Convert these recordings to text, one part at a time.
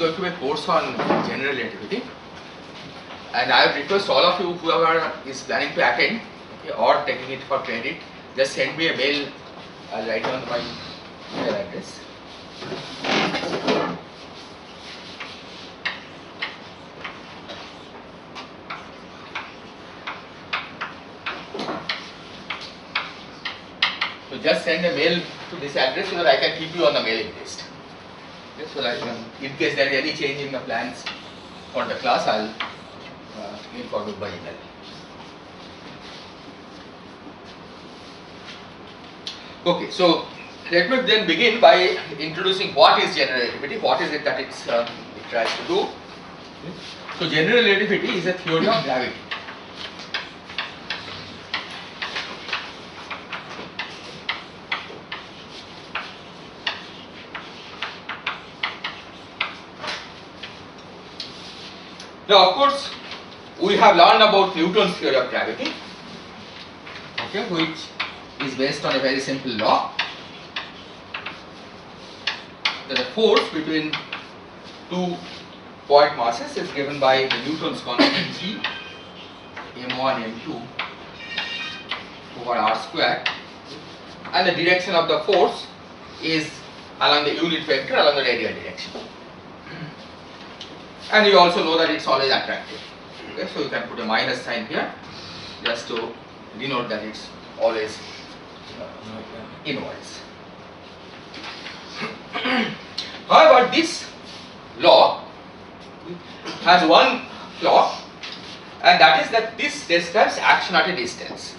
going to be a course on general relativity, and I would request all of you whoever is planning to attend, okay, or taking it for credit, just send me a mail. I'll write down my mail address. So just send a mail to this address so that I can keep you on the mailing list. Okay, so that in case there is any change in the plans for the class, I'll inform you by email. Okay, so let me then begin by introducing what is general relativity, what is it that it tries to do. So general relativity is a theory of gravity. Now, of course, we have learned about Newton's theory of gravity, okay, which is based on a very simple law, that the force between two point masses is given by the Newton's constant G, m1, m2 over r square, and the direction of the force is along the unit vector along the radial direction. And you also know that it's always attractive. Okay, so you can put a minus sign here just to denote that it's always inwards. However, this law has one flaw, and that is that this describes action at a distance.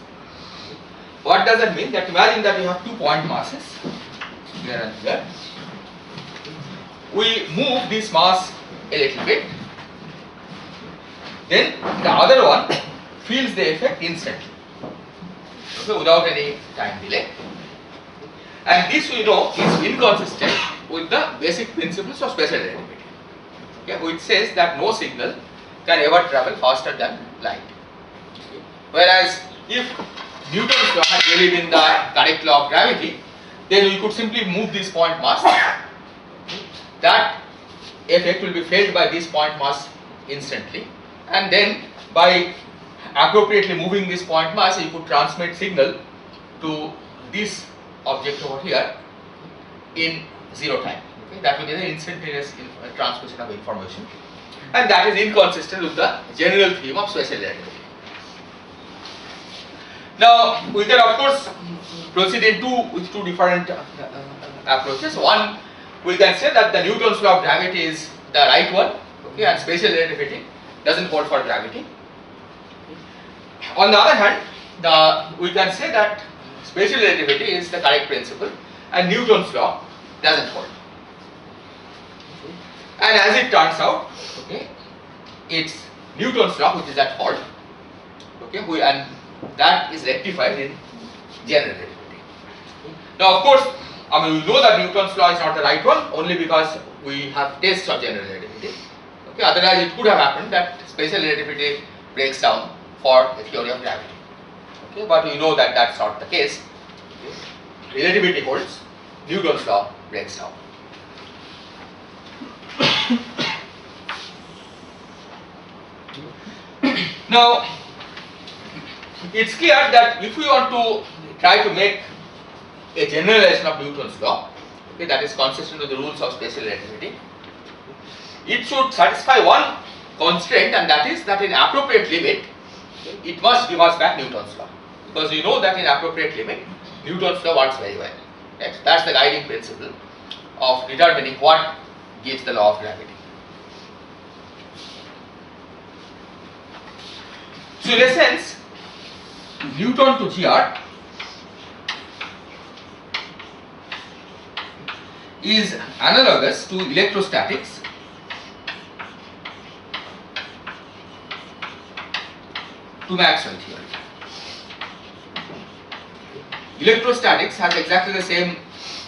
What does that mean? That imagine that you have 2 point masses here and here. We move this mass a little bit, then the other one feels the effect instantly, okay, without any time delay, and this we know is inconsistent with the basic principles of special relativity, okay, which says that no signal can ever travel faster than light, okay. Whereas if Newton's law had really been the correct law of gravity, then we could simply move this point mass, that effect will be felt by this point mass instantly, and then by appropriately moving this point mass you could transmit signal to this object over here in 0 time, okay. That will be the instantaneous transmission of information, and that is inconsistent with the general theme of special relativity. Now we can of course proceed with two different approaches. One, we can say that the Newton's law of gravity is the right one, okay, and special relativity doesn't hold for gravity. On the other hand, we can say that special relativity is the correct principle and Newton's law doesn't hold. And as it turns out, okay, it's Newton's law which is at fault, okay, and that is rectified in general relativity. Now, of course, I mean, we know that Newton's law is not the right one only because we have tests of general relativity. Okay, otherwise it could have happened that special relativity breaks down for the theory of gravity. Okay, but we know that that's not the case. Okay. Relativity holds, Newton's law breaks down. Now, it's clear that if we want to try to make a generalization of Newton's law, okay, that is consistent with the rules of special relativity, it should satisfy one constraint, and that is that in appropriate limit, okay, it must give us back Newton's law, because we know that in appropriate limit Newton's law works very well. Okay, so that's the guiding principle of determining what gives the law of gravity. So in a sense, Newton to GR is analogous to electrostatics to Maxwell theory. Electrostatics has exactly the same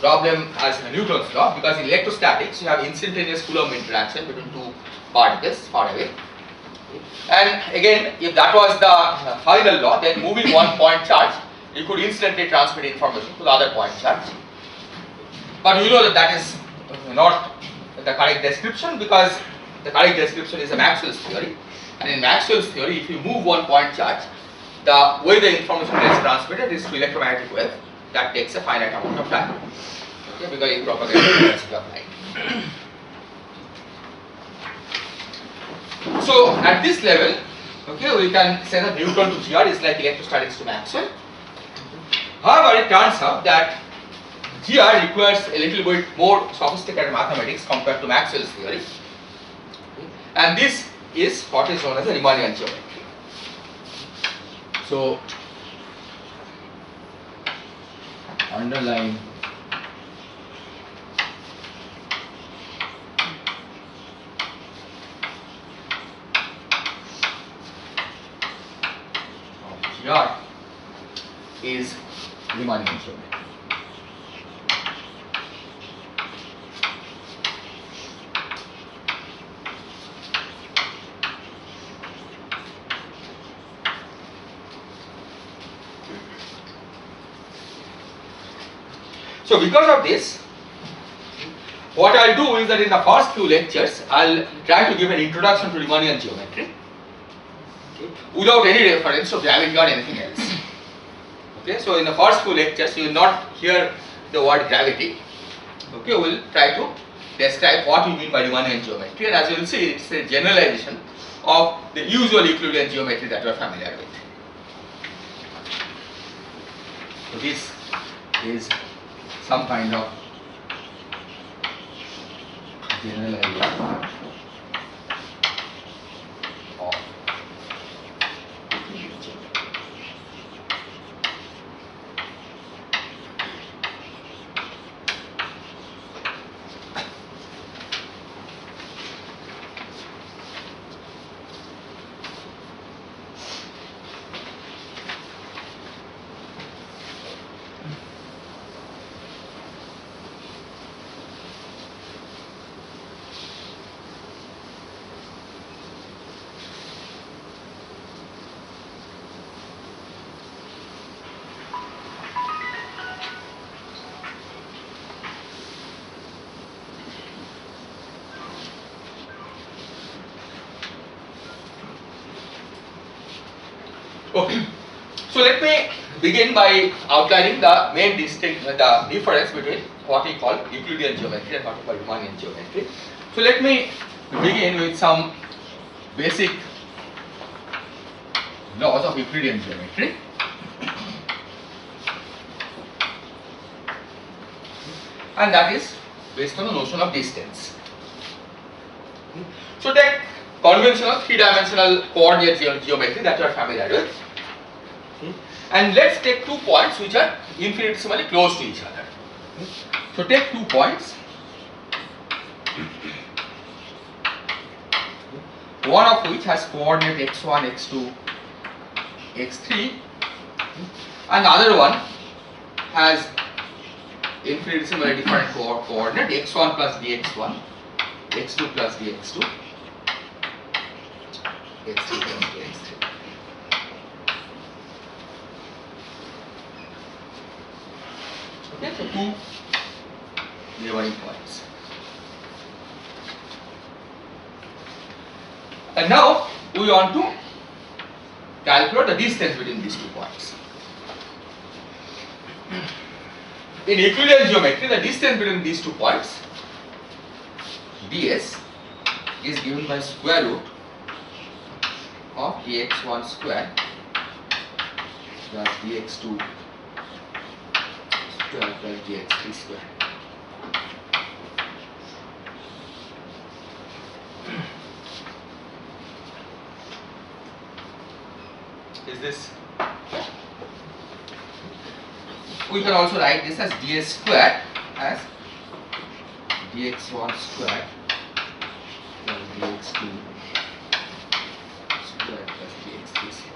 problem as Newton's law, because in electrostatics you have instantaneous Coulomb interaction between two particles far away. And again, if that was the final law, then moving one point charge, you could instantly transmit information to the other point charge. But you know that that is not the correct description, because the correct description is a Maxwell's theory, and in Maxwell's theory, if you move one point charge, the way the information gets transmitted is through electromagnetic wave. That takes a finite amount of time, okay, because it propagates the velocity of light. So at this level, okay, we can say that Newton to GR is like electrostatics to Maxwell. However, it turns out that GR requires a little bit more sophisticated mathematics compared to Maxwell's theory, and this is what is known as the Riemannian geometry. So, underline GR is Riemannian geometry. So because of this, what I'll do is that in the first few lectures, I'll try to give an introduction to Riemannian geometry, okay, without any reference to gravity or anything else. Okay, so in the first few lectures, you will not hear the word gravity. Okay, we'll try to describe what we mean by Riemannian geometry, and as you will see, it's a generalization of the usual Euclidean geometry that you are familiar with. So this is some kind of generalization of Euclidean geometry. Okay, so let me begin by outlining the main the difference between what we call Euclidean geometry and what we call Riemannian geometry. So let me begin with some basic laws of Euclidean geometry. And that is based on the notion of distance. So take conventional three-dimensional coordinate geometry that you are familiar with. And let's take 2 points which are infinitesimally close to each other. So take 2 points, one of which has coordinate x1, x2, x3, and the other one has infinitesimally different coordinate x1 plus dx1, x2 plus dx2, x3 plus dx3. Okay, so 2 neighboring points. And now we want to calculate the distance between these 2 points. In Euclidean geometry, the distance between these 2 points, ds, is given by square root of dx1 square plus dx2 square plus dx3 square. Is this? We can also write this as ds square as dx1 square plus dx2 square plus dx3 square.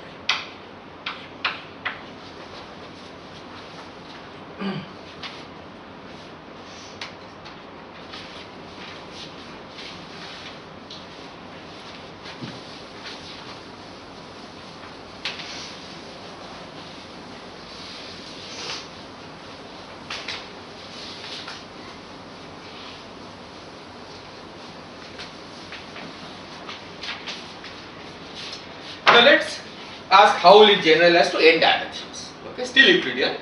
Now let's ask how will it generalize to n dimensions. Okay, still Euclidean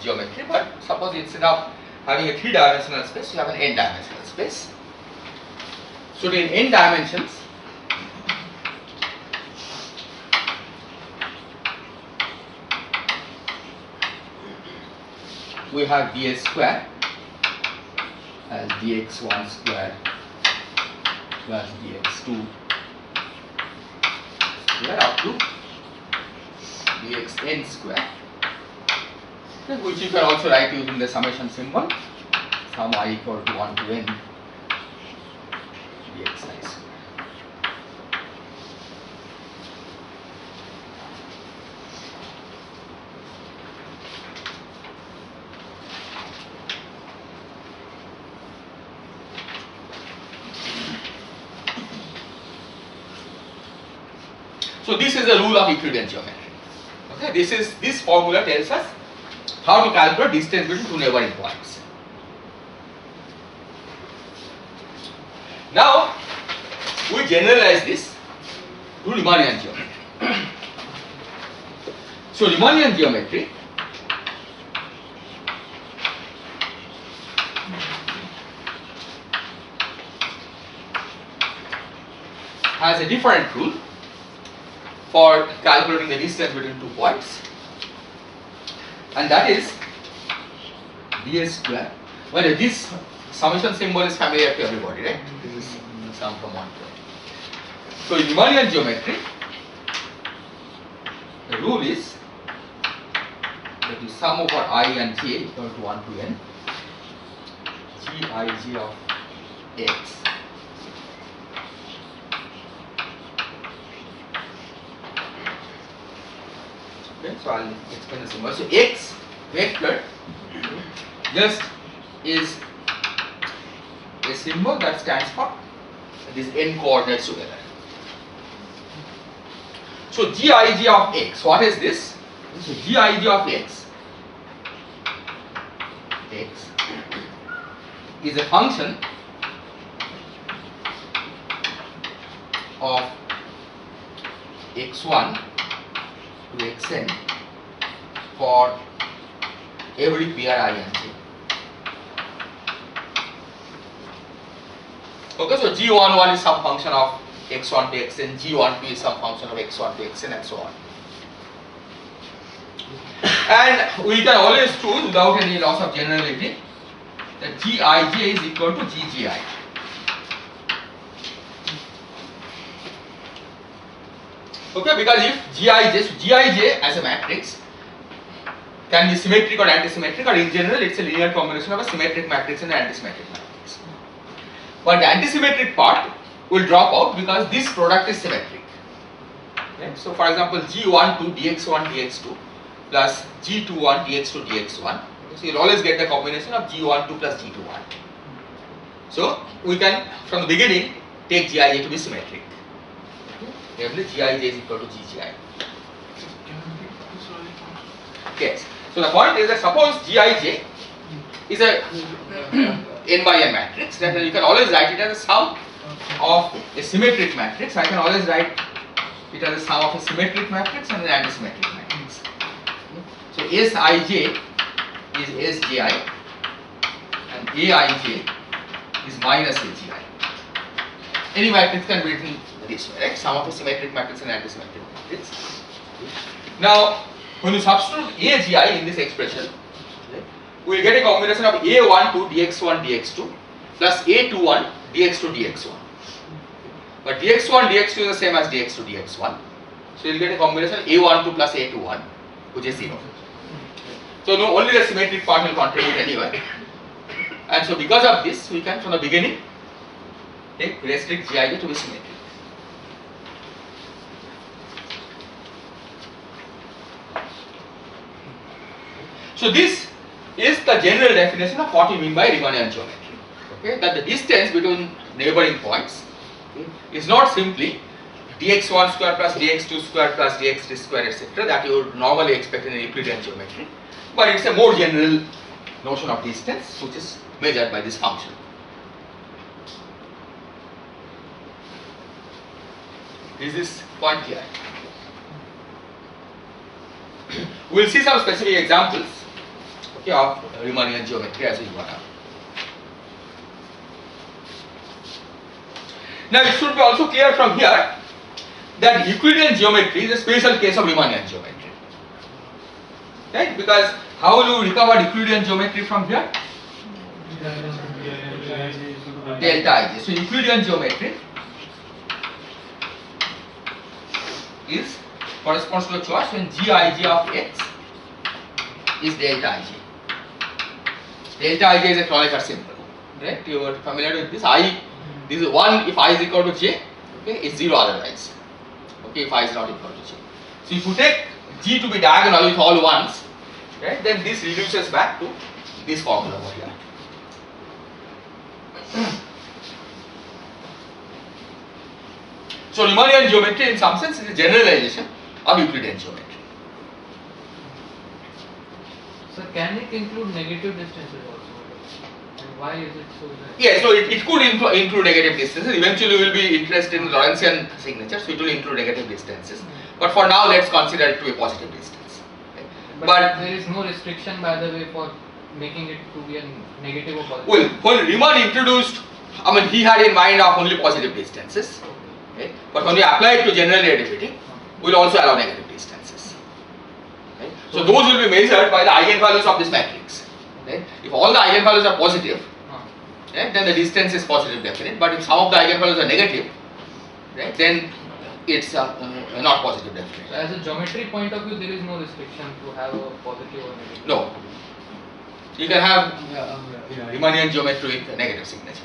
geometry, but suppose instead of having a 3-dimensional space, you have an n-dimensional space. So in n dimensions, we have ds square as dx1 square plus dx2 square up to dxn square, which you can also write using the summation symbol, sum I equal to 1 to n dxi square. So this is the rule of Euclidean geometry. Okay, this formula tells us how to calculate distance between two neighboring points. Now we generalize this to Riemannian geometry. So Riemannian geometry has a different rule for calculating the distance between 2 points, and that is ds square. Well, this summation symbol is familiar to everybody, right? This is sum from 1 to n. So in Riemannian geometry, the rule is that the sum over I and j equal to 1 to n gij of x so I'll explain the symbol. So x vector just is a symbol that stands for these n coordinates together. So gij of x, what is this? So gij of x is a function of x1 to xn for every pair I and j. Okay, so g11 is some function of x1 to xn, g12 is some function of x1 to xn, and so on. And we can always choose without any loss of generality that gij is equal to ggi. Okay, because if gij as a matrix can be symmetric or antisymmetric, or in general it's a linear combination of a symmetric matrix and an antisymmetric matrix. But the antisymmetric part will drop out because this product is symmetric. Okay? So for example, g12 dx1 dx2 plus g21 dx2 dx1. So you'll always get the combination of g12 plus g21. So we can from the beginning take gij to be symmetric. Namely, gij is equal to ggi. Yes. So the point is that suppose gij is a n by n matrix, then you can always write it as a sum of a symmetric matrix. I can always write it as a sum of a symmetric matrix and an antisymmetric matrix. So Sij is Sji and Aij is minus Agi. Any matrix can be written this way, right? Sum of a symmetric matrix and antisymmetric matrix. Now, when you substitute Agi in this expression, we will get a combination of A12 dx1 dx2 plus A21 dx2 dx1. But dx1 dx2 is the same as dx2 dx1. So you will get a combination A12 plus A21, which is 0. So no, only the symmetric part will contribute anyway. And so because of this, we can from the beginning restrict gij to be symmetric. So this is the general definition of what we mean by Riemannian geometry. Okay, that the distance between neighboring points is not simply dx1 square plus dx2 square plus dx3 square, etc., that you would normally expect in Euclidean geometry, but it's a more general notion of distance which is measured by this function. Is this point clear? We will see some specific examples, okay, of Riemannian geometry as we go on. Now it should be also clear from here that Euclidean geometry is a special case of Riemannian geometry, right? Because how will you recover Euclidean geometry from here? Delta ij. So Euclidean geometry is corresponds to a choice when Gij of x is delta ij. Delta ij is a Kronecker symbol, right? You are familiar with this. This is 1 if I is equal to j, okay, is 0 otherwise. Okay, if I is not equal to j. So if you take g to be diagonal with all ones, right, then this reduces back to this formula over here. So Riemannian geometry in some sense is a generalization of Euclidean geometry. So can it include negative distances also? And why is it so that? Yes, so it could include negative distances. Eventually we will be interested in Lorentzian signature, so it will include negative distances. But for now let's consider it to a positive distance. Okay. But there is no restriction, by the way, for making it to be a negative or positive. Well, when Riemann introduced, I mean, he had in mind of only positive distances. Okay. But when we apply it to general relativity, we will also allow negative distances. Okay. So those will be measured by the eigenvalues of this matrix. Okay. If all the eigenvalues are positive, right, then the distance is positive definite. But if some of the eigenvalues are negative, right, then it's not positive definite. So as a geometry point of view, there is no restriction to have a positive or negative. No. You can have Riemannian geometry with a negative signature.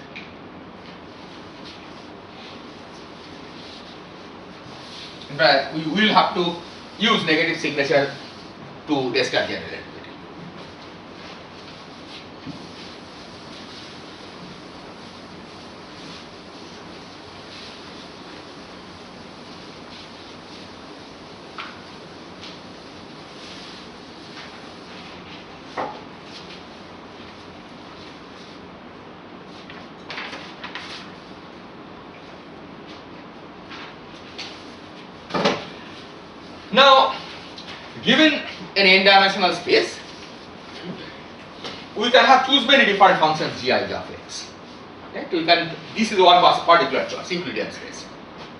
In fact, we will have to use negative signature to describe general relativity. Now, given an n-dimensional space, we can have choose many different functions Gij of x. Right? This is one particular choice, Euclidean space.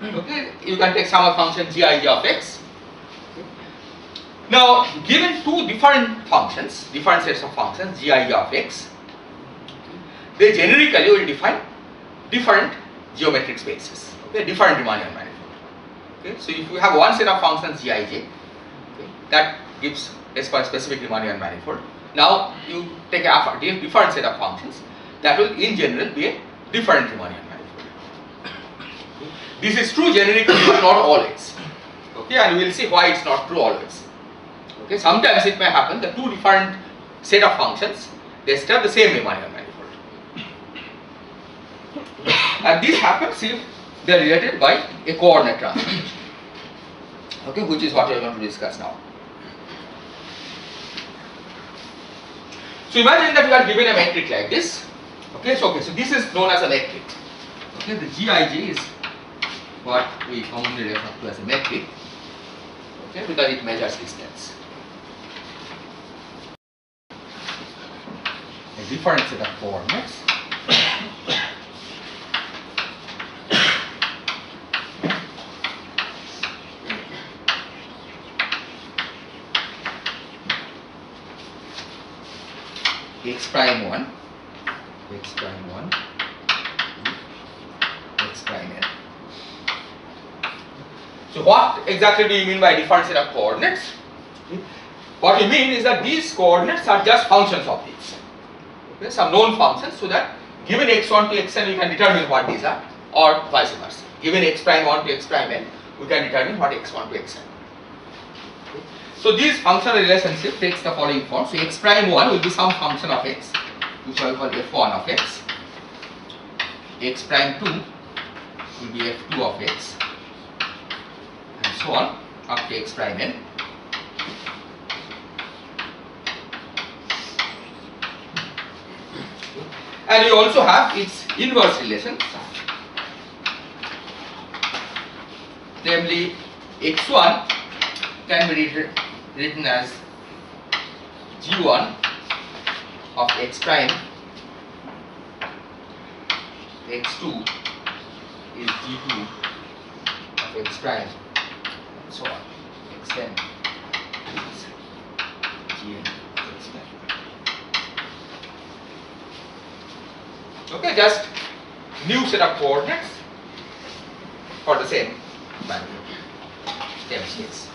Okay, you can take some function Gij of x. Now, given two different functions, different sets of functions Gij of x, they generically will define different geometric spaces. Okay, different Riemannian manifold. Okay, so if you have one set of functions Gij, okay, that gives a specific Riemannian manifold. Now you take a different set of functions that will in general be a different Riemannian manifold. Okay. This is true generically but not always. Okay, and we will see why it's not true always. Okay, sometimes it may happen that two different set of functions they still have the same Riemannian manifold. And this happens if they are related by a coordinate transformation, okay, which is what we are going to discuss now. So imagine that we are given a metric like this. Okay, so this is known as a metric. Okay, the Gij is what we commonly refer to as a metric. Okay, because it measures distance. A different set of coordinates. X prime 1, x prime 1, x prime n. So what exactly do you mean by different set of coordinates? What you mean is that these coordinates are just functions of these. Okay, some known functions, so that given x1 to xn we can determine what these are, or vice versa. Given x prime 1 to x prime n, we can determine what x1 to xn. So this functional relationship takes the following form. So x prime 1 will be some function of x, which I will call f1 of x. X prime 2 will be f2 of x, and so on up to x prime n. And you also have its inverse relation, namely x1 can be written as G1 of x prime x2 is G2 of x prime and so on. Xn is Gn of x prime. Okay, just new set of coordinates for the same value, same space.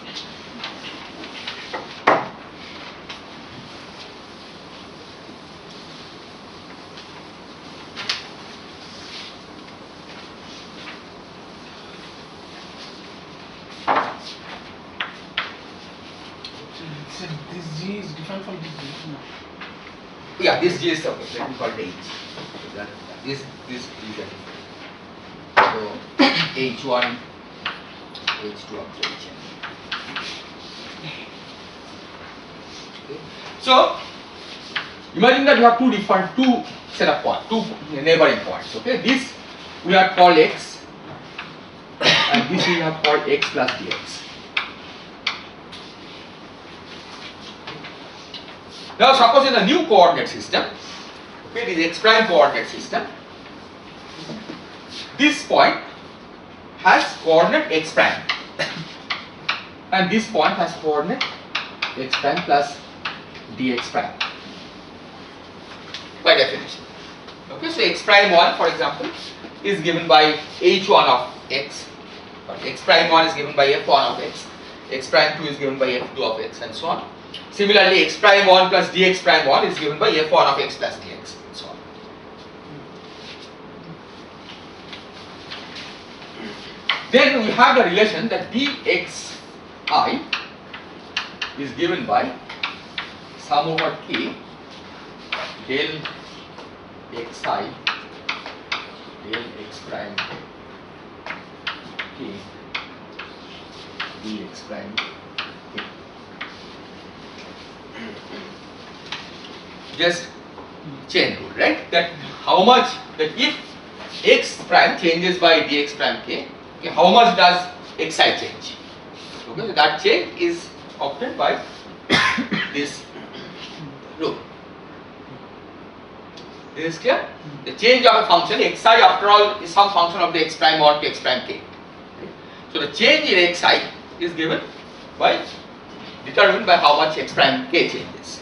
So this G is different from this G. No. Yeah, this G is okay. Let me call it H. So that, this G is different. So H1, H2 up to Hn. Okay. So imagine that you have two set of points, two neighboring points. Okay, this we have called x, and this we have called x plus dx. Now suppose in a new coordinate system, okay, this x prime coordinate system, this point has coordinate x prime and this point has coordinate x prime plus dx prime by definition. Okay, so x prime 1 for example is given by h1 of x, or x prime 1 is given by f1 of x prime 2 is given by f2 of x, and so on. Similarly, x prime 1 plus dx prime 1 is given by f1 of x plus dx, and so on. Then we have the relation that dxi is given by sum over k del xi del x prime k dx prime k. Just chain rule, right? That how much, that if x prime changes by dx prime k, okay, how much does xi change? Okay, so that change is obtained by this rule. This is clear? The change of a function xi after all is some function of the x prime 1 to x prime k. Okay. So the change in xi is given by, determined by how much x prime k changes.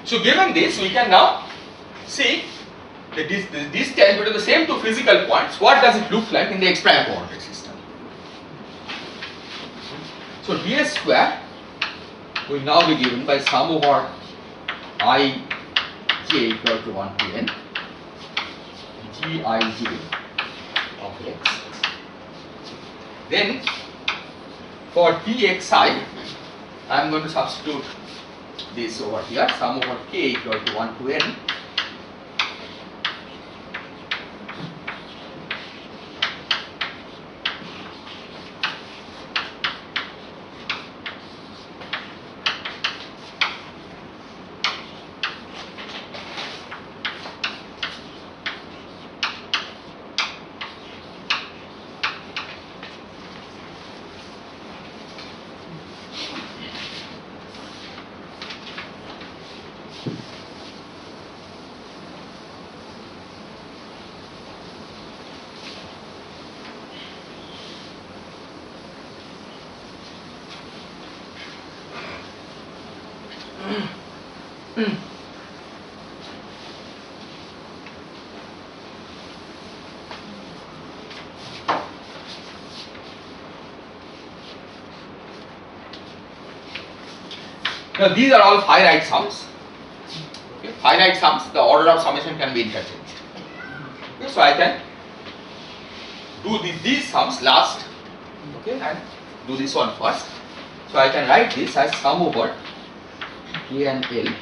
So given this, we can now see the distance between the same two physical points. What does it look like in the x prime coordinate system? So ds square will now be given by sum over I j equal to 1 to n g I j of x. Then for dxi, I am going to substitute this over here, sum over k equal to 1 to n Now these are all finite sums. Okay. Finite sums, the order of summation can be interchanged. Okay. So I can do these sums last, okay, and do this one first. So I can write this as sum over k and l equal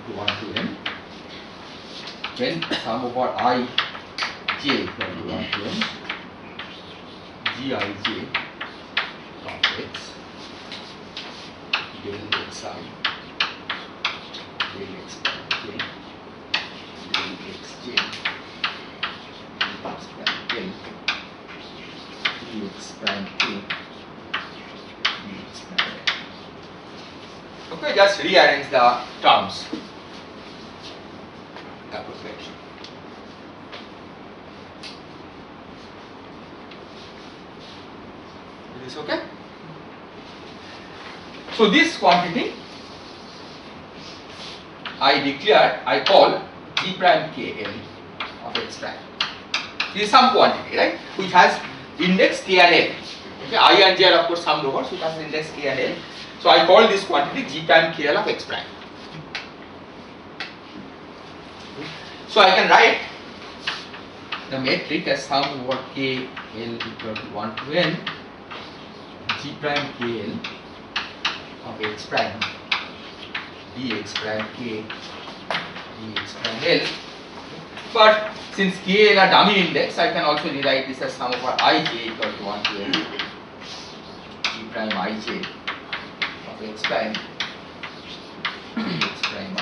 to 1 to n, then sum over I j equal to 1 to n g I j of x del xi del x prime k del xj del x prime l dx prime k dx prime l. Okay, just rearrange the terms appropriately. Is this okay? So this quantity I call g prime kl of x prime. This is some quantity, right, which has index k and l. Okay, I and j are of course summed over, so it has index k and l. So I call this quantity g prime kl of x prime. So I can write the metric as sum over k l equal to 1 to n g prime kl of x prime dx prime k dx prime l. But since k l are dummy index, I can also rewrite this as sum over ij equal to 1 to n g prime ij of x prime dx prime I dx prime j.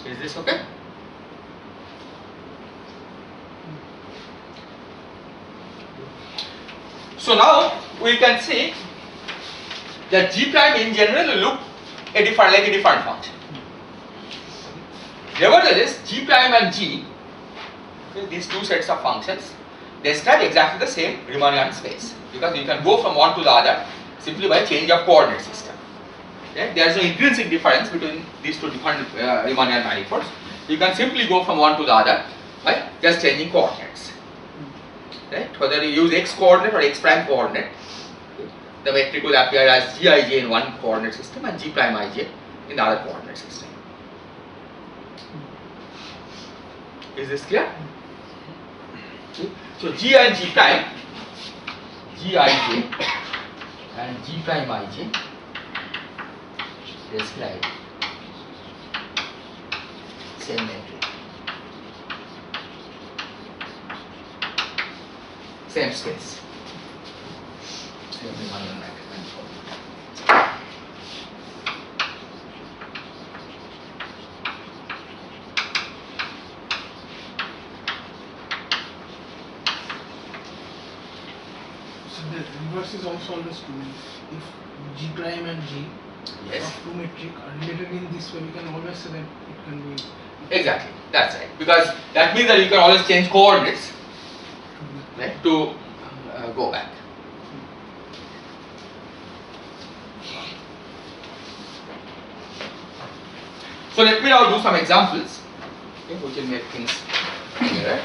Is this okay? So now we can see that g prime in general will look like a different function. Nevertheless, g prime and g, okay, these two sets of functions, they describe exactly the same Riemannian space, because you can go from one to the other simply by change of coordinate system. Okay? There is no intrinsic difference between these two different Riemannian manifolds. You can simply go from one to the other by just changing coordinates. Right? Whether you use x coordinate or x prime coordinate, the metric will appear as gij in one coordinate system and g prime ij in the other coordinate system. Is this clear? So g and g prime, gij and g prime ij describe same metric, same space, same Riemannian manifold. So the reverse is also always true. If g prime and g Yes. of two metric are related in this way, we can always say that it can be. Exactly, that's right. Because that means that you can always change coordinates, right, to go back. So let me now do some examples, okay, which will make things clearer.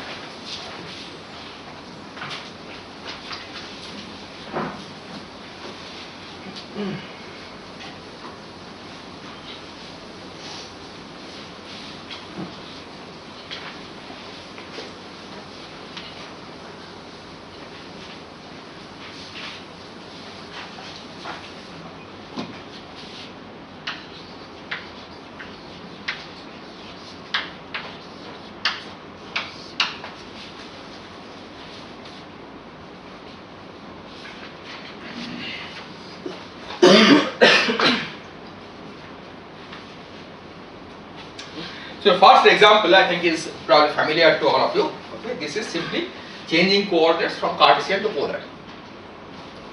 So first example I think is probably familiar to all of you. Okay, this is simply changing coordinates from Cartesian to polar.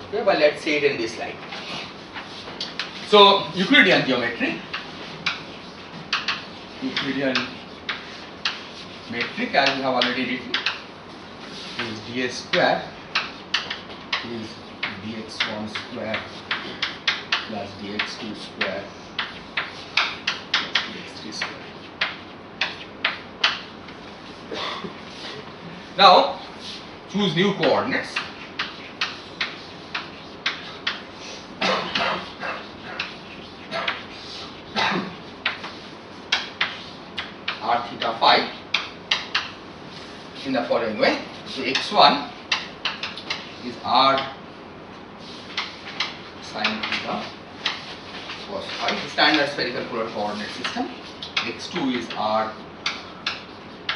Okay, but let's see it in this slide. So Euclidean geometry, Euclidean metric, as we have already written, is ds square is dx1 square plus dx2 square plus dx3 square. Now choose new coordinates. R theta phi in the following way. So x1 is r sine theta cos phi, the standard spherical coordinate system. x2 is r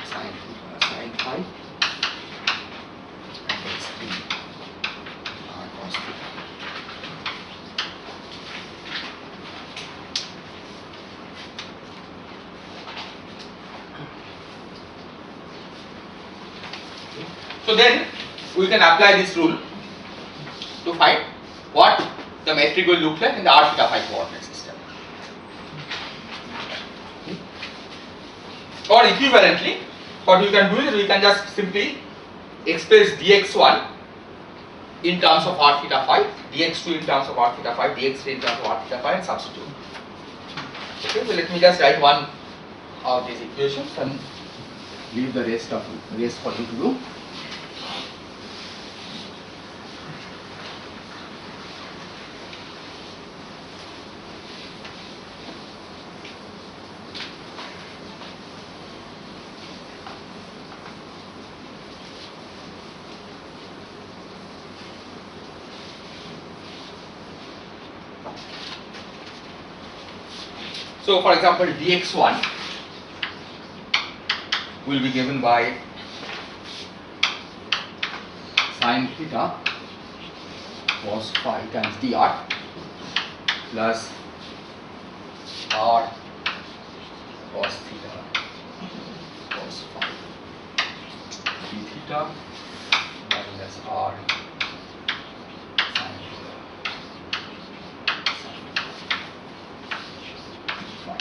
sine theta sine phi. phi and x3 r cos theta. So then we can apply this rule to find what the metric will look like in the r theta phi coordinate system. Or equivalently, what we can do is we can just simply express dx1 in terms of r theta phi, dx2 in terms of r theta phi, dx3 in terms of r theta phi, and substitute. Okay, so let me just write one of these equations and leave the rest for you to do. So, for example, dx1 will be given by sin theta cos phi times dr plus r cos theta cos phi d theta minus r sin theta sin phi.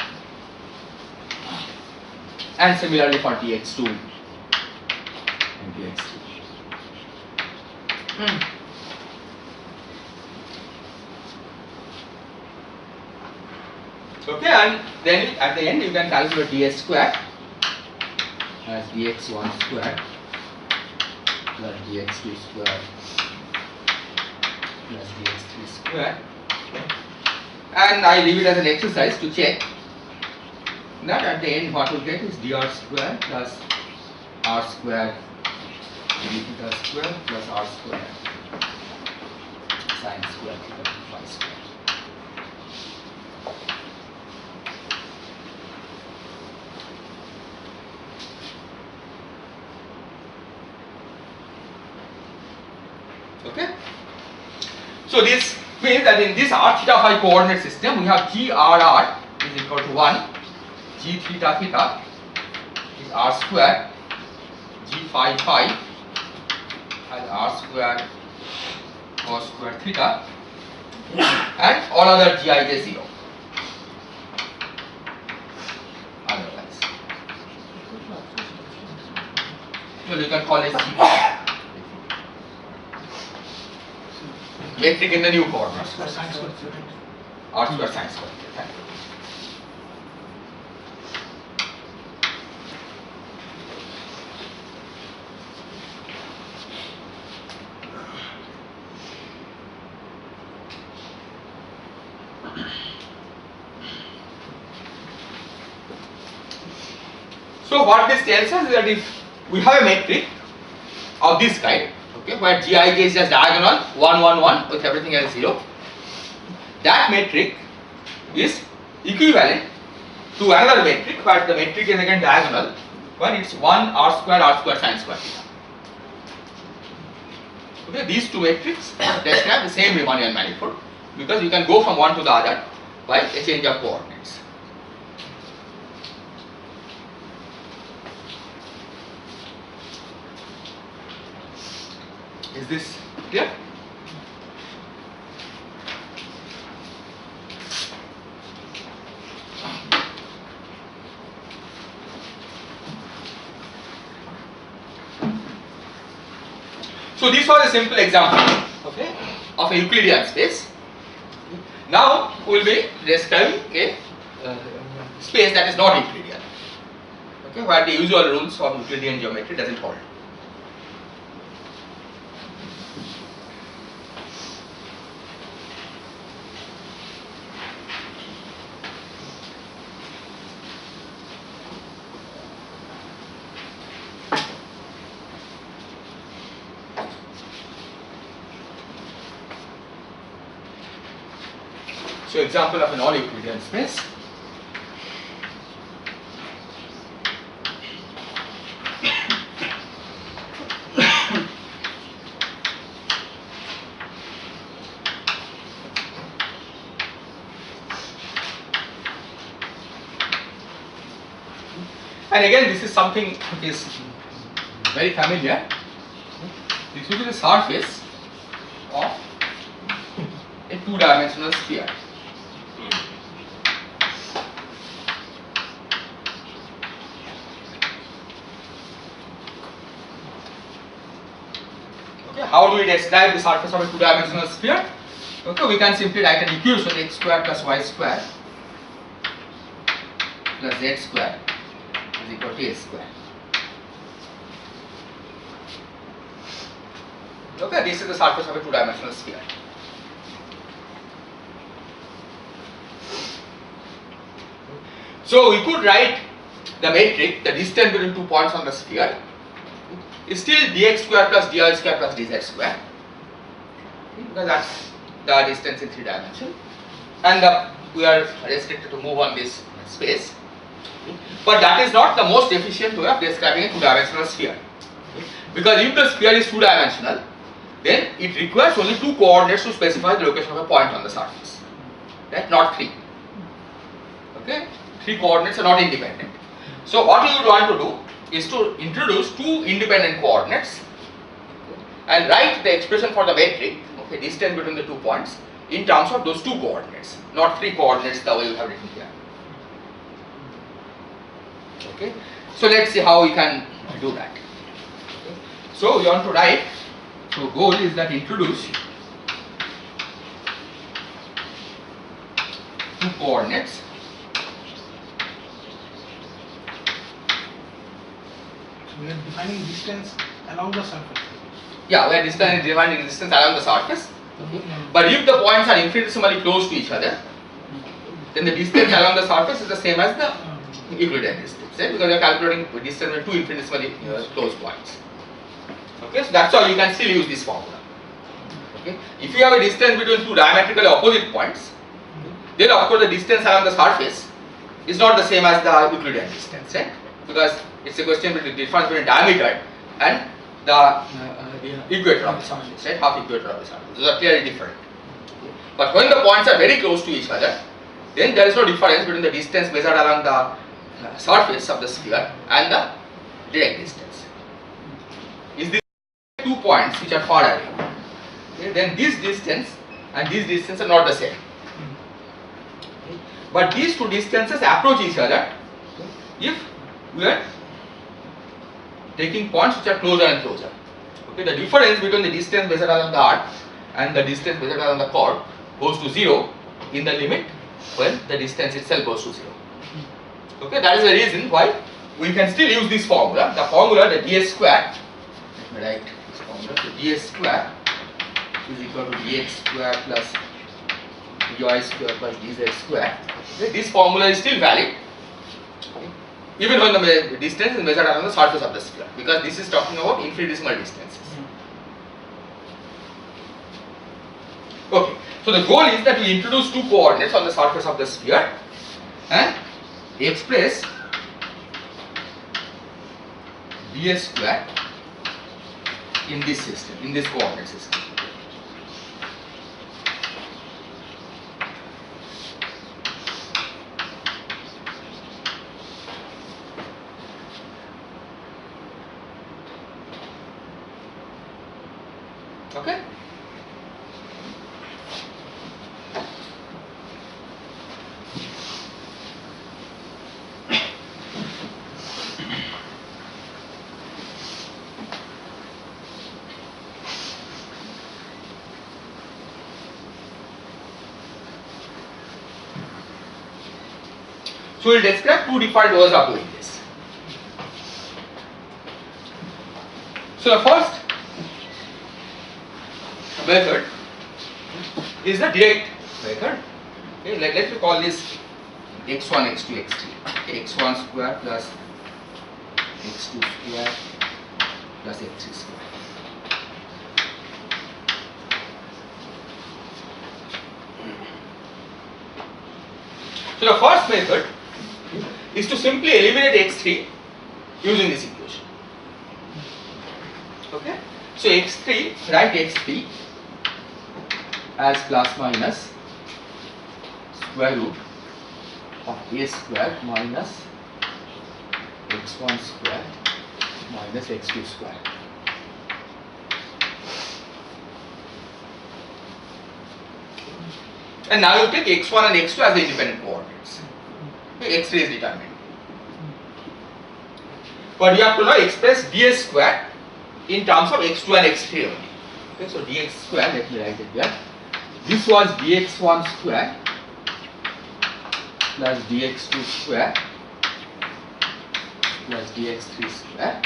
And similarly for dx2 and dx3. Okay, and then at the end you can calculate ds square as dx1 square plus dx2 square plus dx3 square, and I leave it as an exercise to check that at the end what we get is dr square plus r square d theta square plus r square sin square theta phi square. Okay, so this means that in this r theta phi coordinate system we have g r r is equal to 1, g theta theta is r square, g phi phi as r square cos square theta, and all other gij 0 otherwise. So you can call it g metric in the new coordinates. For sine square theta. R square sin square theta. Thank you. So what this tells us is that if we have a metric of this kind, okay, where Gij is just diagonal 1 1 1 with everything else 0, that metric is equivalent to another metric where the metric is again diagonal, when it's 1 r square sin square theta. Okay, these two metrics they have the same Riemannian manifold because you can go from one to the other by a change of coordinates. Is this clear? So this was a simple example, okay, of a Euclidean space. Now we will be describing a space that is not Euclidean, okay, where the usual rules of Euclidean geometry doesn't hold. So example of a non-Euclidean space. And again, this is something which is very familiar. This will be the surface of a two-dimensional sphere. Okay, how do we describe the surface of a two-dimensional sphere? Okay, we can simply write an equation x square plus y square plus z square is equal to a square. Okay, this is the surface of a two-dimensional sphere. So we could write the metric, the distance between 2 points on the sphere is still dx square plus dy square plus dz square, because that's the distance in 3 dimensions, and we are restricted to move on this space. But that is not the most efficient way of describing a two-dimensional sphere, because if the sphere is two-dimensional, then it requires only 2 coordinates to specify the location of a point on the surface, right? Not 3. Okay, 3 coordinates are not independent. So what you would want to do is to introduce 2 independent coordinates and write the expression for the metric, okay, distance between the 2 points, in terms of those 2 coordinates, not 3 coordinates the way you have written here. Okay, so let's see how we can do that. Okay. So we want to write, so goal is that introduce 2 coordinates We are defining distance along the surface. Yeah, we are defining distance along the surface. Okay. But if the points are infinitesimally close to each other, then the distance along the surface is the same as the Euclidean distance, right? Because we are calculating distance with 2 infinitesimally close points. Okay, so that's why you can still use this formula. Okay, if you have a distance between 2 diametrically opposite points, then of course the distance along the surface is not the same as the Euclidean distance, right? Because it's a question between the difference between diameter and the equator of the surface, right? Half equator of the surface. Those are clearly different. Okay. But when the points are very close to each other, then there is no difference between the distance measured along the surface of the sphere and the direct distance. Is this 2 points which are far away? Okay, then this distance and this distance are not the same. Okay. But these 2 distances approach each other if we are taking points which are closer and closer. Okay, the difference between the distance measured along the arc and the distance measured along the chord goes to 0 in the limit when the distance itself goes to 0. Okay, that is the reason why we can still use this formula. The formula, the ds square, let me write this formula, so ds square is equal to dx square plus dy square plus dz square. Okay, this formula is still valid. Okay, even when the distance is measured along the surface of the sphere, because this is talking about infinitesimal distances. Okay, so the goal is that we introduce 2 coordinates on the surface of the sphere and express ds square in this system, in this coordinate system. Okay. So we will describe 2 different ways of doing this. So the first method is the direct method. Okay, let me call this x1, x2, x3. Okay, x1 square plus x2 square plus x3 square. So the first method is to simply eliminate x3 using this equation. Okay, so x3, write x3 as plus minus square root of a square minus x1 square minus x2 square. And now you take x1 and x2 as the independent coordinates. Okay, x3 is determined. But you have to now express ds square in terms of x2 and x3 only. Okay, so dx square, let me write it here. This was dx1 square plus dx2 square plus dx3 square.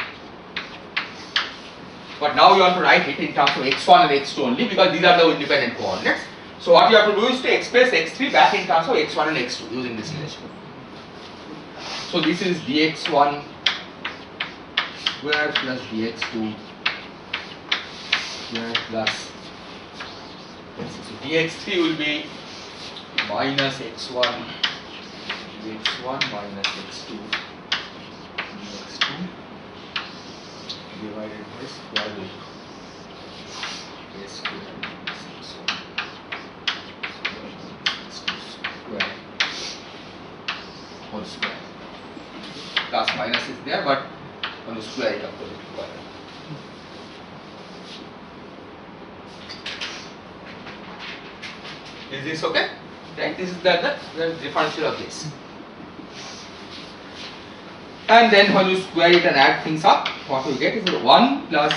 But now you want to write it in terms of x1 and x2 only because these are the independent coordinates. So what you have to do is to express x3 back in terms of x1 and x2 using this relation. So this is dx1 square plus dx2 square plus, so dx3 will be minus x1 dx1 minus x2 dx2 divided by square root a square minus x1 square whole square. Plus minus is there, but on the square you have to require. Is this okay? Right? This is the differential of this. And then when you square it and add things up, what we get is 1 plus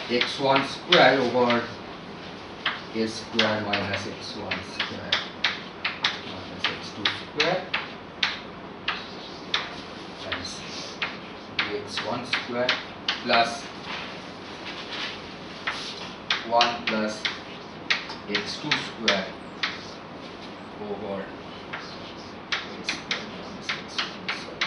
x1 square over a square minus x1 square minus x2 square times x1 square plus 1 plus x2 square over a square minus x1 square.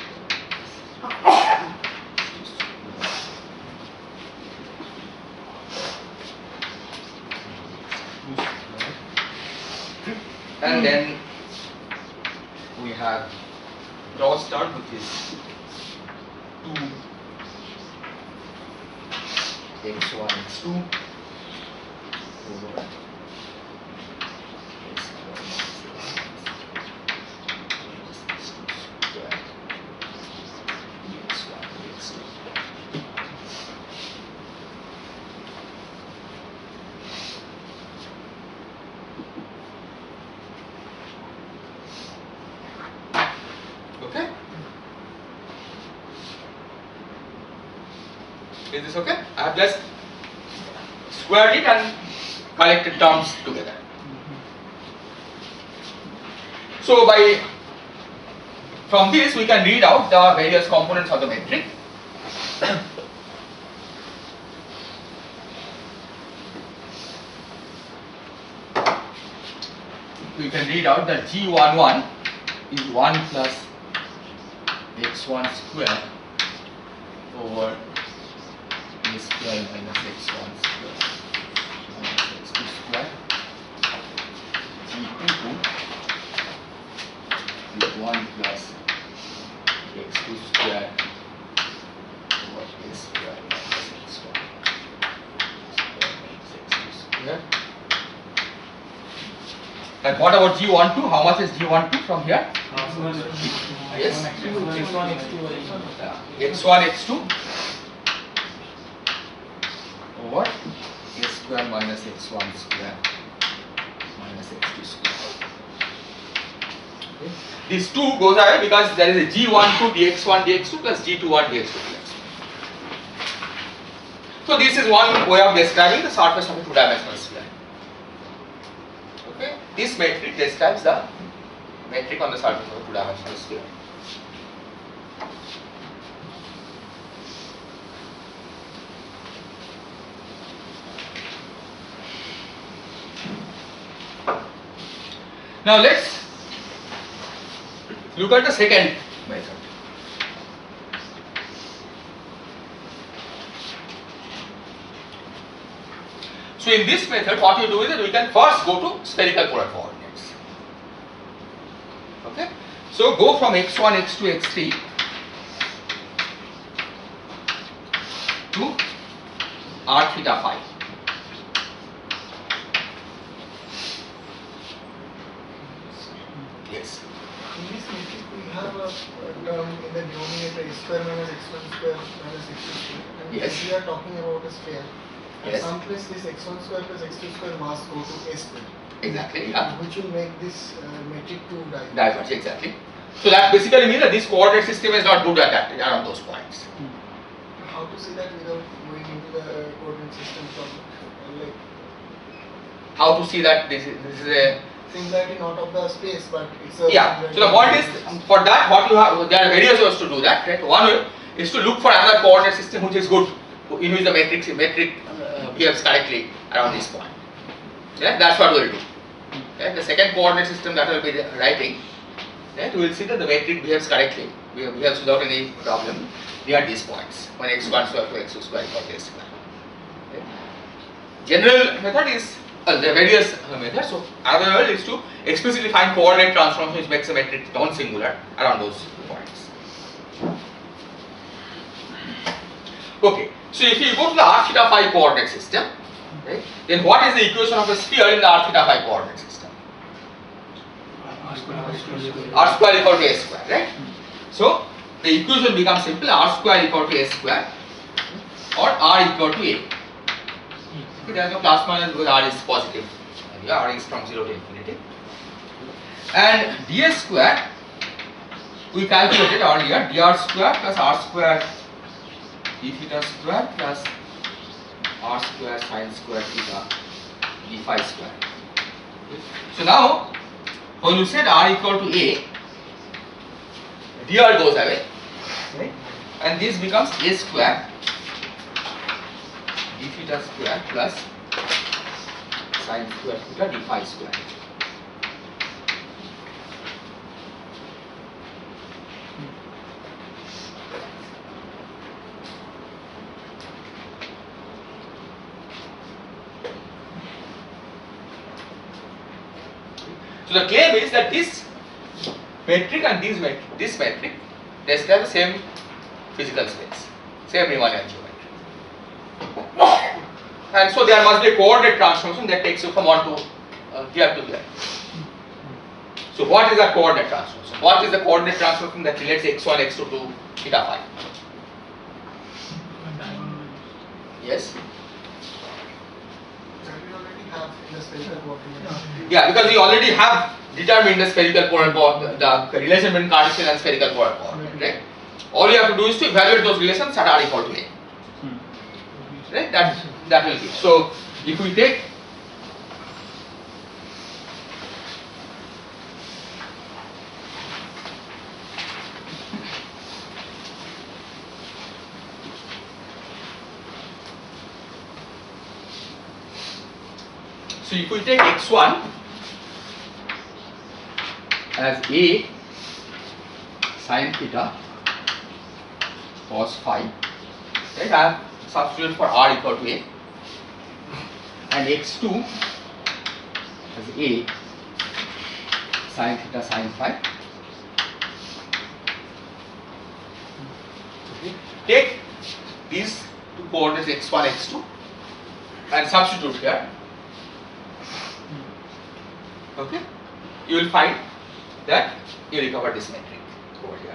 And then we have gross term, which is 2 x1 x2 over okay? Is this okay? I have just squared it and collected terms together. So from this we can read out the various components of the metric. We can read out that G11 is 1 plus x1 square over a square minus x1 square minus x2 square. G22 is 1 plus x2 square over a square minus x1 square minus x2 square. And what about G12? How much is G12 from here? Yes. x1 x2 over a square minus x1 square minus x2 square. Okay. This 2 goes away because there is a G12 dx1 dx2 plus G21 dx2 dx2. So this is one way of describing the surface of a two-dimensional sphere. Okay. This metric describes the metric on the surface of a two-dimensional sphere. Now let's look at the second method. So in this method what we do is that we can first go to spherical polar coordinates. Okay. So go from x1, x2, x3 to r theta phi. Yes. In this metric we have a term in the denominator a square minus x1 square minus x2 square, and Yes. we are talking about a sphere. At Yes. some place this x1 square plus x2 square must go to a square, Exactly, yeah. which will make this metric to diverge. Diverge, exactly. So that basically means that this coordinate system is not good at that, around those points. How to see that without going into the coordinate system from like How to see that this is a similarity not of the space, but it's a yeah. So the point is, for that what you have, there are various ways to do that, right? One way is to look for another coordinate system which is good, in which the metric behaves correctly around this point. Yeah, that's what we will do. Okay? The second coordinate system that I will be writing, right, we will see that the metric behaves correctly, behaves without any problem near these points when x1 square to x2 square equal to a square. Okay? General method is there are various methods. So another method is to explicitly find coordinate transformation which makes a metric non-singular around those points. Okay, so if you go to the r theta phi coordinate system, right, then what is the equation of a sphere in the r theta phi coordinate system? R square equal to a square, right? So the equation becomes simple: r square equal to a square or r equal to a. Okay, there is no plus minus because r is positive. Yeah, r is from 0 to infinity. And ds square we calculated earlier, dr square plus r square d theta square plus r square sine square theta d phi square. Okay. So now when you set r equal to a, dr goes away, right? And this becomes a square d theta square plus sine square theta d phi square. So the claim is that this metric and this metric describe the same physical space, same Riemannian geometry. And so there must be a coordinate transformation that takes you from 1 to here to here. So what is that coordinate transformation? What is the coordinate transformation that relates x1, x2 to theta phi? Yes? that we already have in the spherical coordinate. Yeah, because we already have determined the spherical polar coordinate, the relation between Cartesian and spherical polar coordinate, right? All you have to do is to evaluate those relations at r equal to a. Right? That will give. So if we take x1 as a sin theta cos phi, right? I have substituted for r equal to a, and x2 as a sin theta sin phi. Okay. Take these two coordinates x1, x2 and substitute here. Okay, you will find that you recover this metric over here.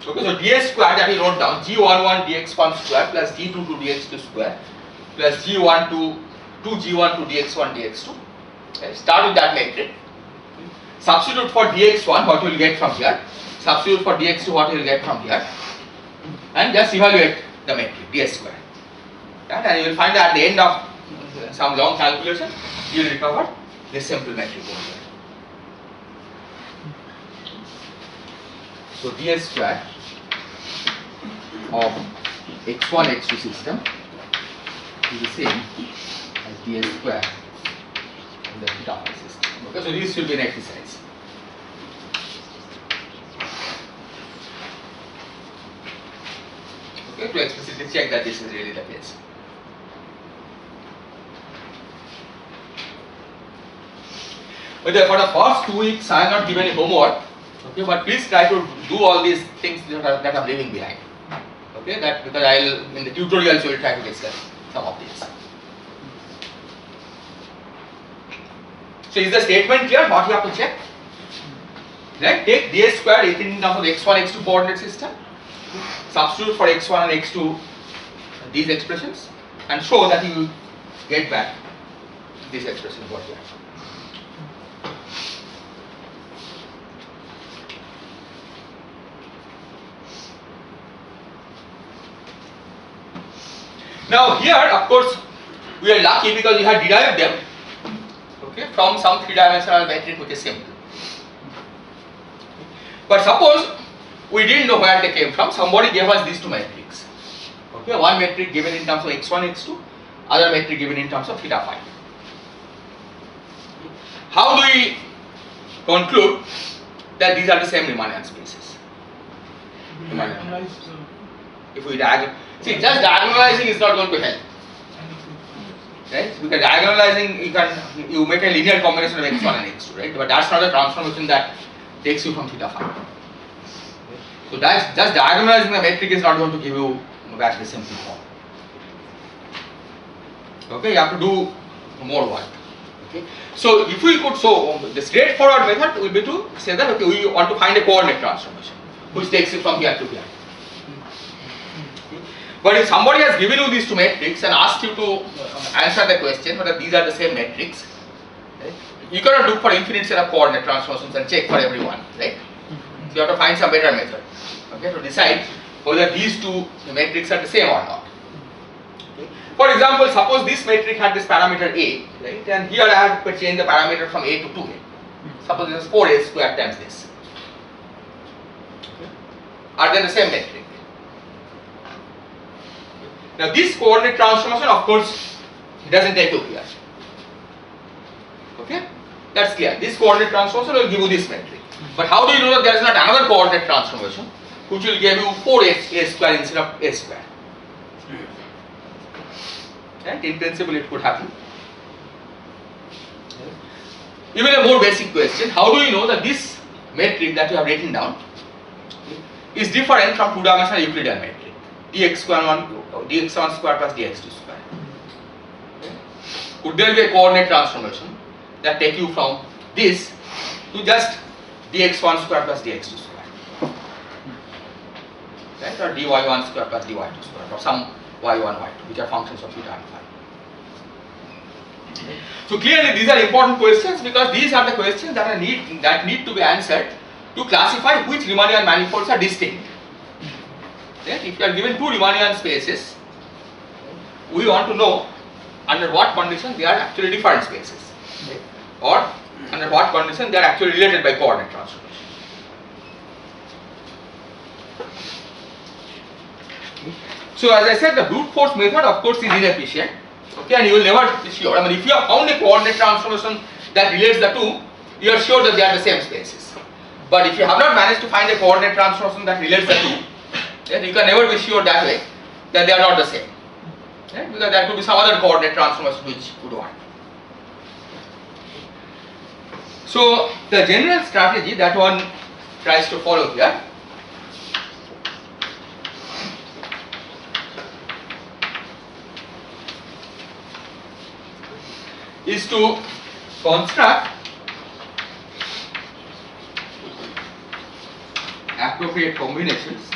Okay, so ds square that we wrote down, g11 dx1 square plus g22 dx2 square plus g12 2g1 to dx1 dx2. Okay, start with that metric. Substitute for dx1 what you will get from here. Substitute for dx2 what you will get from here, and just evaluate the metric ds square. Right? And you will find that at the end of some long calculation, you will recover this simple metric over here. So ds square of x1 x2 system is the same as ds square in the theta phi system. Okay, so this will be an exercise. Okay, to explicitly check that this is really the case. But for the first 2 weeks, I have not given any homework. Okay, but please try to do all these things that I'm leaving behind. Okay, that because I'll in the tutorials will try to discuss some of these. So is the statement clear? What you have to check? Right? Take ds square is in terms of x1, x2 coordinate system. Substitute for x1 and x2 these expressions and show that you will get back this expression what you have. Now here of course we are lucky because we have derived them, okay, from some three-dimensional metric which is simple. But suppose we didn't know where they came from, somebody gave us these two metrics. Okay, one metric given in terms of x1, x2, other metric given in terms of theta phi. How do we conclude that these are the same Riemannian spaces? Riemannian. Analyze If we see, just diagonalizing is not going to help. Right? Because diagonalizing you make a linear combination of x1 and x2, right? But that's not a transformation that takes you from theta phi. So that's just diagonalizing the metric is not going to give you back the simple form. Okay, you have to do more work. Okay. So if we could, so the straightforward method will be to say that okay, we want to find a coordinate transformation which takes you from here to here. But if somebody has given you these two metrics and asked you to answer the question whether these are the same metrics, right? You cannot look for infinite set of coordinate transformations and check for everyone, right? So you have to find some better method, okay, to decide whether these two metrics are the same or not. Okay. For example, suppose this metric had this parameter a, right, and here I have to change the parameter from a to 2a. Suppose this is 4a squared times this. Okay. Are they the same metric? Now this coordinate transformation of course doesn't take you here. Okay, that's clear. This coordinate transformation will give you this metric. But how do you know that there is not another coordinate transformation which will give you 4a square instead of a square? Right? In principle it could happen. Even a more basic question, how do you know that this metric that you have written down is different from two-dimensional Euclidean metric? dx square 1 square plus dx2 square. Okay. Could there be a coordinate transformation that take you from this to just dx1 square plus dx2 square, right? Or dy1 square plus dy2 square, or some y1, y2, which are functions of theta and phi. Okay. So clearly these are important questions because these are the questions that need to be answered to classify which Riemannian manifolds are distinct. Right? If you are given two Riemannian spaces, we want to know under what condition they are actually different spaces, right? Or under what condition they are actually related by coordinate transformation. So as I said, the brute force method of course is inefficient, okay, and you will never be sure. I mean, if you have found a coordinate transformation that relates the two, you are sure that they are the same spaces. But if you have not managed to find a coordinate transformation that relates the two, then you can never be sure that way that they are not the same, right? Because there could be some other coordinate transformation which could work. So the general strategy that one tries to follow here is to construct appropriate combinations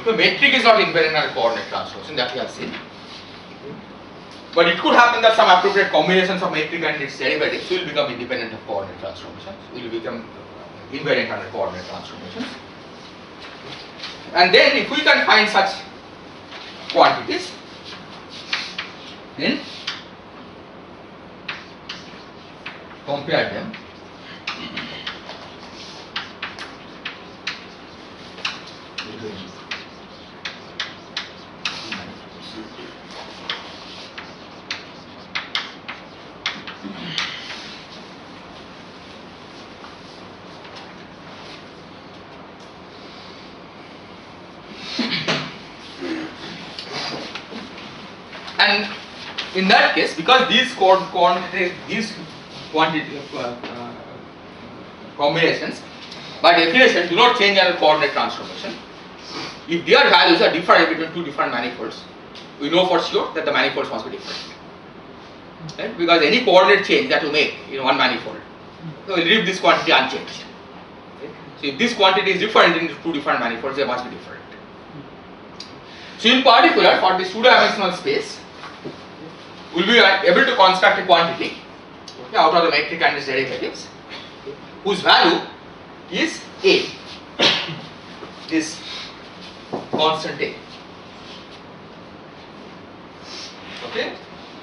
So metric is not invariant on a coordinate transformation that we have seen. But it could happen that some appropriate combinations of metric and its derivatives will become independent of coordinate transformations, will become invariant under coordinate transformations. And then if we can find such quantities, then compare them And in that case, because these quantity combinations by definition do not change under coordinate transformation, if their values are different between two different manifolds, we know for sure that the manifolds must be different. Right? Because any coordinate change that you make in one manifold, so will leave this quantity unchanged. Right? So if this quantity is different in two different manifolds, they must be different. So in particular, for this two-dimensional space, we will be able to construct a quantity out of the metric and its derivatives, whose value is A, this constant A. Okay,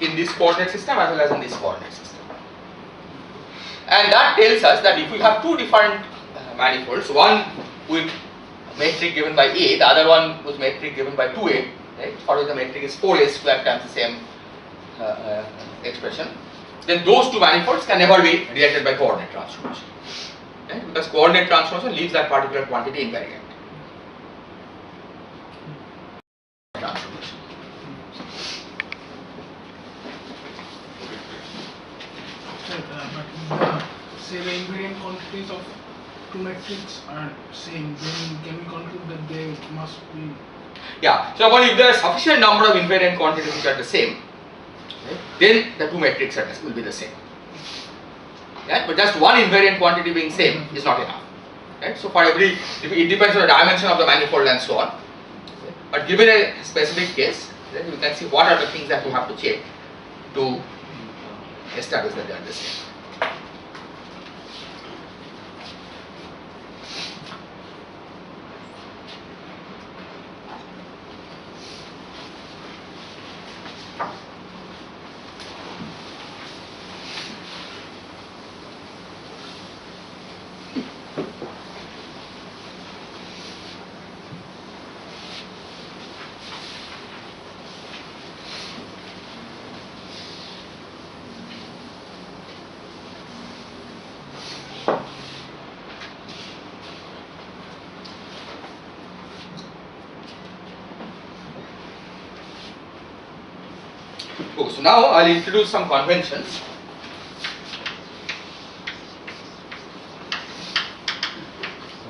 in this coordinate system as well as in this coordinate system. And that tells us that if we have two different manifolds, one with metric given by A, the other one with metric given by 2A, right, for which the metric is 4A square times the same expression, then those two manifolds can never be related by coordinate transformation. Right? Because coordinate transformation leaves that particular quantity invariant. Transformation. But say the invariant quantities of two metrics are same, then can we conclude that they must be? Yeah. So if there are sufficient number of invariant quantities which are the same, right, then the two metrics will be the same. Right? But just one invariant quantity being same is not enough. Right? So for every, it depends on the dimension of the manifold and so on. Okay. But given a specific case, then we can see what are the things that we have to check to establish that they are the same. Okay, so now I will introduce some conventions.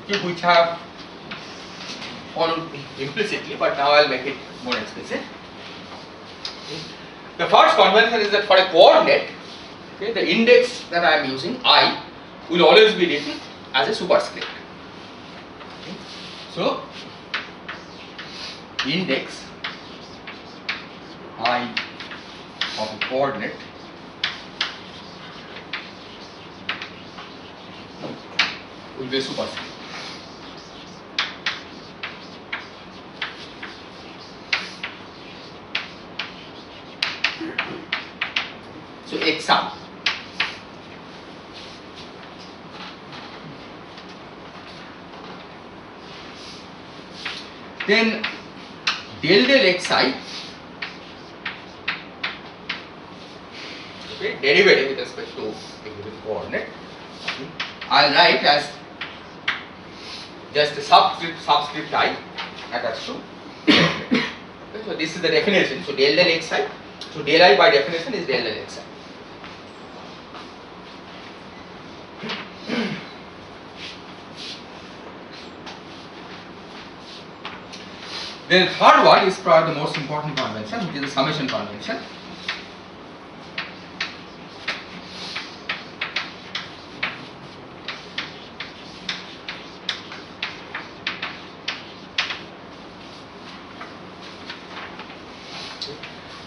Okay, which have followed implicitly, but now I will make it more explicit. Okay. The first convention is that for a coordinate, okay, the index that I am using, I, will always be written as a superscript. Okay. So, index I of a coordinate will be a superscript. So x sum. Then del xi, okay, derivative with respect to a given coordinate, I will write as just a subscript I attached to. Okay, so this is the definition. So del xi. So del I by definition is del xi. Then the third one is probably the most important convention, which is the summation convention.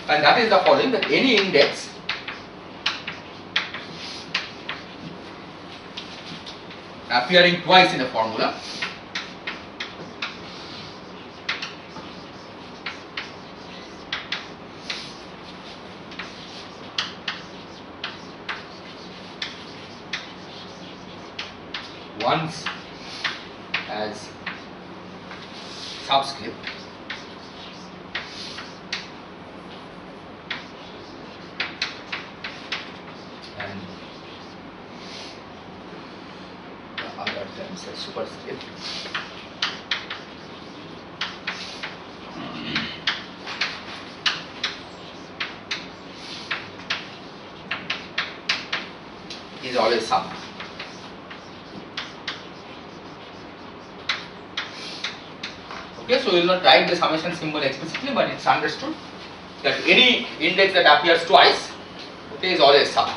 And that is the following, that any index appearing twice in a formula once as subscript and the other terms as superscript. is always sum. Okay, so we will not write the summation symbol explicitly, but it's understood that any index that appears twice, okay, is always sum.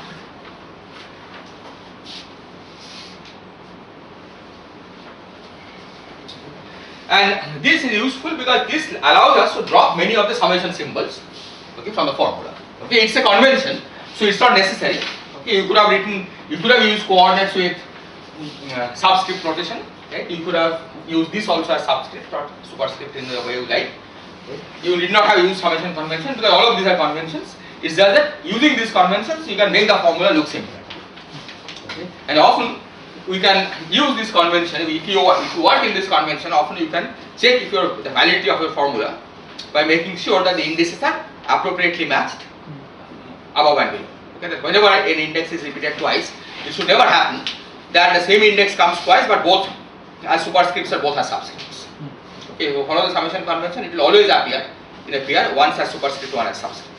And this is useful because this allows us to drop many of the summation symbols, okay, from the formula. Okay, it's a convention, so it's not necessary. Okay, you could have used coordinates with subscript notation. Right? You could have used this also as subscript or superscript in the way you like. Okay. You did not have used summation convention because all of these are conventions. It's just that using these conventions you can make the formula look simpler. Okay. And often we can use this convention. If you work in this convention, often you can check if the validity of your formula by making sure that the indices are appropriately matched above and below. Okay, that whenever an index is repeated twice, it should never happen that the same index comes twice, but both as superscripts or both as subscripts. Okay, so follow the summation convention, it will always appear in a pair, once as superscript, one as subscript.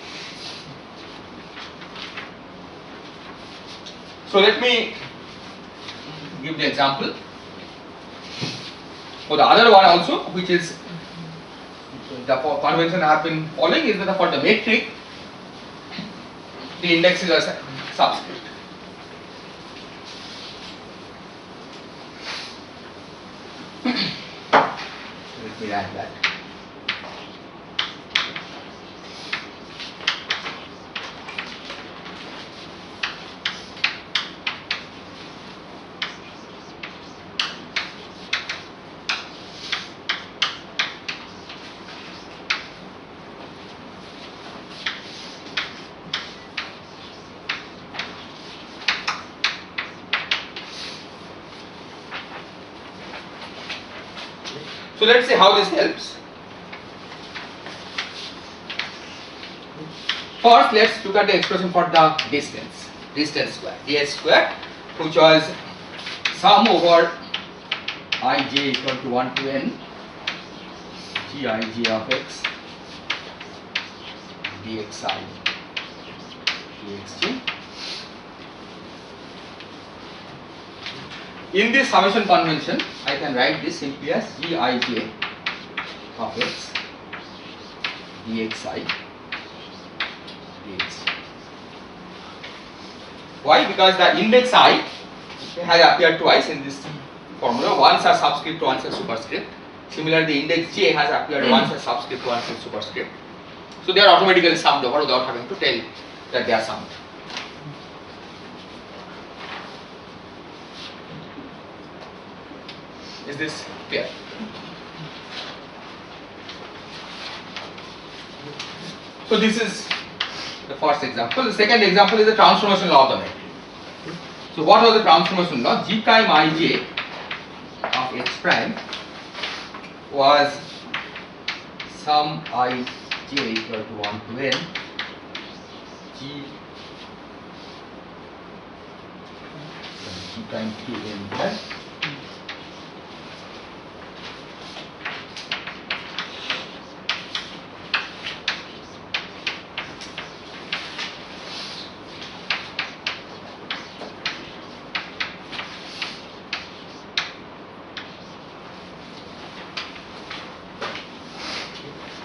So let me give the example for the other one also, which is the convention I have been following is that for the metric, the index is a subscript. Let me write that. So let's see how this helps. First, let's look at the expression for the distance square, ds square, which was sum over ij equal to 1 to n gij of x dxi dxj. In this summation convention, I can write this simply as gij of x dxi dx. Why? Because the index I has appeared twice in this formula, once as subscript, once as superscript. Similarly, the index j has appeared once as subscript, once as superscript. So they are automatically summed over without having to tell that they are summed. Is this clear? So this is the first example. The second example is the transformation law of the metric. So what was the transformation law? G prime ij of x prime was sum ij equal to 1 to n g prime k n here.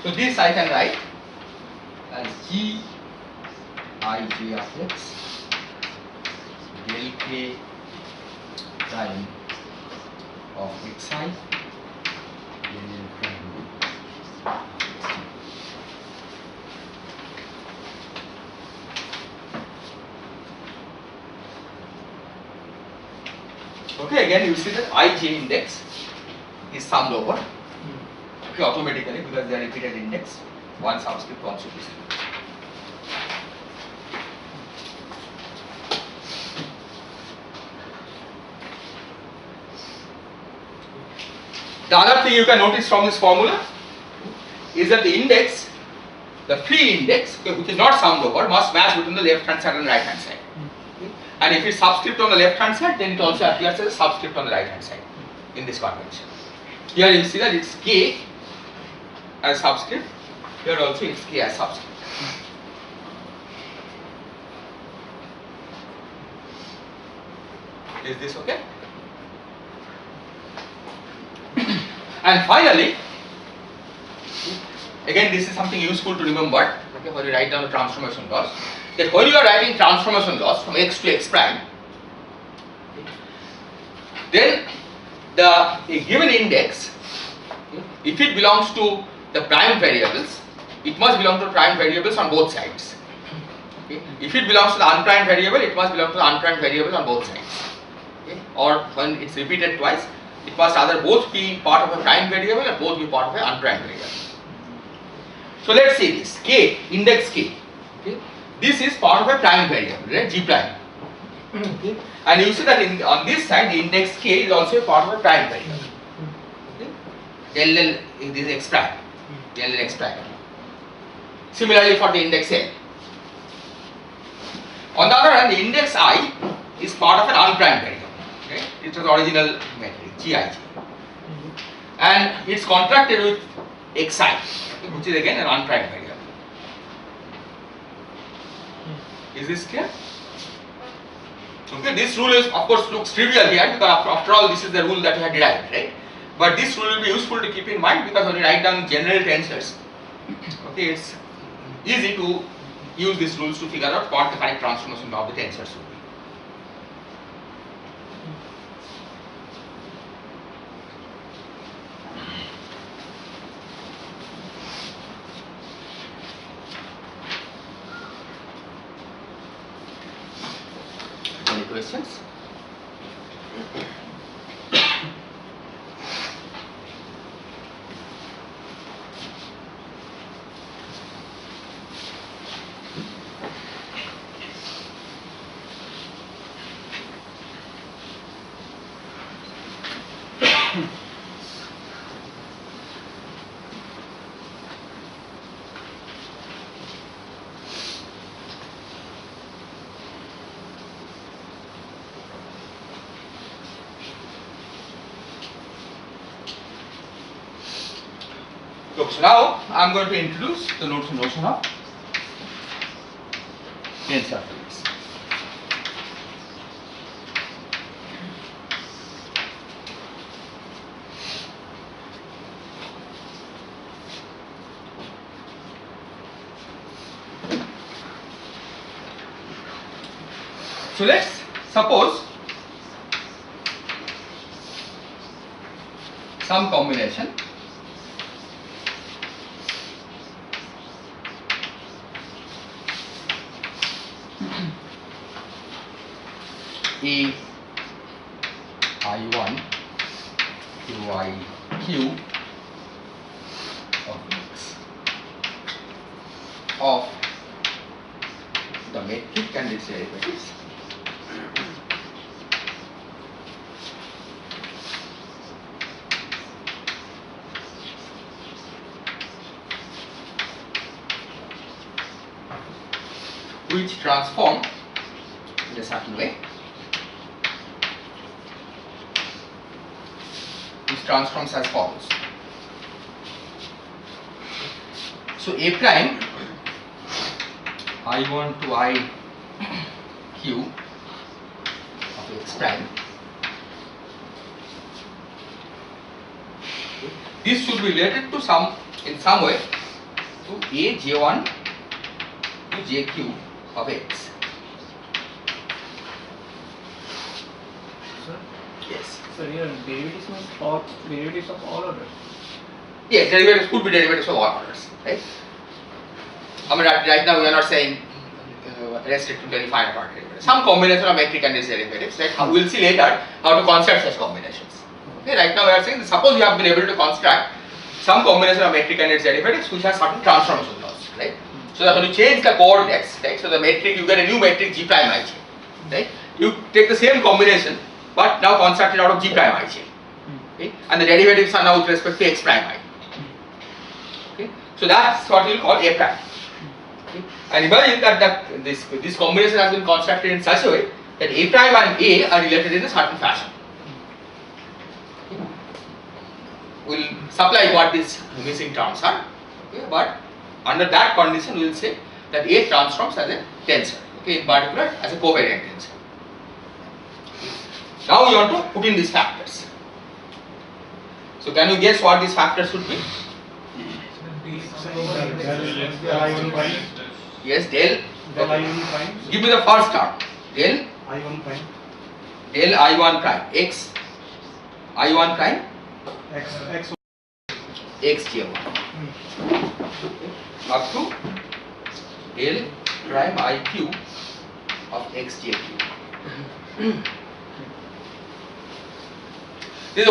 So this I can write as g ij of x del k prime of xi del prime. Okay, again you see that ij index is summed over. Okay, automatically because they are repeated index, one subscript, one superscript. The other thing you can notice from this formula is that the index, the free index, okay, which is not summed over, must match between the left hand side and right hand side. Okay. And if it's subscript on the left hand side, then it also appears as a subscript on the right hand side in this convention. Here you see that it's k as subscript, here also it's k as subscript. Is this okay? And finally, again this is something useful to remember, okay, when you write down the transformation laws, that when you are writing transformation laws from x to x prime, then a given index, if it belongs to the prime variables, it must belong to prime variables on both sides. Okay. If it belongs to the unprimed variable, it must belong to the unprimed variable on both sides. Okay. Or when it's repeated twice, it must either both be part of a prime variable or both be part of an unprimed variable. So let's say this k, index k. Okay. This is part of a prime variable, right? G prime. Okay. And you see that on this side, the index k is also a part of a prime variable. Okay. LL is x prime. LL x prime. Similarly for the index n. On the other hand, the index I is part of an unprimed variable. Okay. It was original metric Gij, and it's contracted with xi, which is again an unprimed variable. Is this clear? Okay, this rule is, of course, looks trivial here because after all this is the rule that we had derived, right? But this rule will be useful to keep in mind because when you write down general tensors, okay, it's easy to use these rules to figure out what the correct transformation of the tensors will be. Any questions? So now I am going to introduce the notion of tensor fields. So let's suppose some combination A I1 to IQ of x of the metric and its derivatives which transform in a certain way. This transforms as follows. So A prime I1 to IQ of x prime, this should be related to in some way to A J1 to JQ of x. Sir? Yes. So here derivatives means all derivatives of all orders. Yes, derivatives could be derivatives of all orders, right? I mean, right now we are not saying restricted to any finite order derivatives. Some combination of metric and its derivatives, right? We will see later how to construct such combinations. Okay, right now we are saying, suppose you have been able to construct some combination of metric and its derivatives which has certain transformation laws, right? So that when you change the coordinates, right? So the metric, you get a new metric G prime Ij, right? You take the same combination but now constructed out of G prime Ij, okay? And the derivatives are now with respect to x prime I. Okay? So that's what we will call A prime. Okay? And imagine that this combination has been constructed in such a way that A prime and A are related in a certain fashion. Okay? We will supply what these missing terms are, okay? But under that condition we will say that A transforms as a tensor, okay? In particular as a covariant tensor. Now you want to put in these factors. So can you guess what these factors should be? I1 prime. Yes, del. Del I1 prime. Give me the first term. Del I1 prime. del I1 prime x I1 prime X xj1 up to del prime IQ of xj3.